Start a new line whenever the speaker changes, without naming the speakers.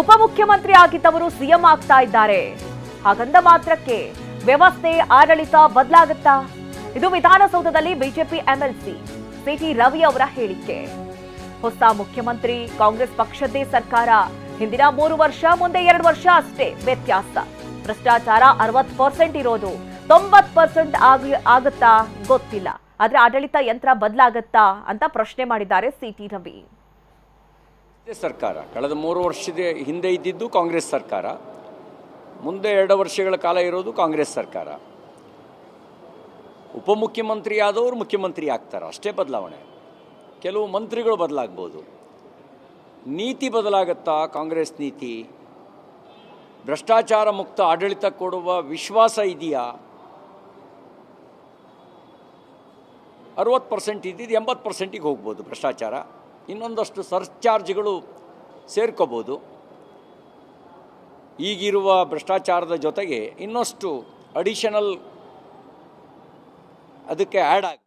ಉಪಮುಖ್ಯಮಂತ್ರಿ ಆಗಿದ್ದವರು ಸಿಎಂ ಆಗ್ತಾ ಇದ್ದಾರೆ. ಹಾಗಂದ ಮಾತ್ರಕ್ಕೆ ವ್ಯವಸ್ಥೆ ಆಡಳಿತ ಬದಲಾಗುತ್ತಾ? ಇದು ವಿಧಾನಸೌಧದಲ್ಲಿ ಬಿಜೆಪಿ ಎಂಎಲ್ಸಿ ಸಿಟಿ ರವಿ ಅವರ ಹೇಳಿಕೆ. ಹೊಸ ಮುಖ್ಯಮಂತ್ರಿ, ಕಾಂಗ್ರೆಸ್ ಪಕ್ಷದ್ದೇ ಸರ್ಕಾರ. ಹಿಂದಿನ 3 ವರ್ಷ, ಮುಂದೆ 2 ವರ್ಷ ಅಷ್ಟೇ ವ್ಯತ್ಯಾಸ. ಭ್ರಷ್ಟಾಚಾರ 60% ಇರೋದು, 90% ಆಗುತ್ತಾ ಗೊತ್ತಿಲ್ಲ. ಆದ್ರೆ ಆಡಳಿತ ಯಂತ್ರ ಬದಲಾಗತ್ತಾ ಅಂತ ಪ್ರಶ್ನೆ ಮಾಡಿದ್ದಾರೆ ಸಿಟಿ ರವಿ.
ಸರ್ಕಾರ ಕಳೆದ 3 ವರ್ಷದ ಹಿಂದೆ ಇದ್ದಿದ್ದು ಕಾಂಗ್ರೆಸ್ ಸರ್ಕಾರ, ಮುಂದೆ 2 ವರ್ಷಗಳ ಕಾಲ ಇರೋದು ಕಾಂಗ್ರೆಸ್ ಸರ್ಕಾರ. ಉಪಮುಖ್ಯಮಂತ್ರಿ ಆದವರು ಮುಖ್ಯಮಂತ್ರಿ ಆಗ್ತಾರೆ, ಅಷ್ಟೇ ಬದಲಾವಣೆ. ಕೆಲವು ಮಂತ್ರಿಗಳು ಬದಲಾಗ್ಬೋದು. ನೀತಿ ಬದಲಾಗತ್ತಾ? ಕಾಂಗ್ರೆಸ್ ನೀತಿ ಭ್ರಷ್ಟಾಚಾರ ಮುಕ್ತ ಆಡಳಿತ ಕೊಡುವ ವಿಶ್ವಾಸ ಇದೆಯಾ? 60% ಇದ್ದಿದ್ದು 80%ಗೆ ಹೋಗ್ಬೋದು ಭ್ರಷ್ಟಾಚಾರ. ಇನ್ನೊಂದಷ್ಟು ಸರ್ಚಾರ್ಜ್ಗಳು ಸೇರ್ಕೋಬೋದು. ಈಗಿರುವ ಭ್ರಷ್ಟಾಚಾರದ ಜೊತೆಗೆ ಇನ್ನಷ್ಟು ಅಡಿಷನಲ್ ಅದಕ್ಕೆ ಆ್ಯಡ್ ಆಗಿ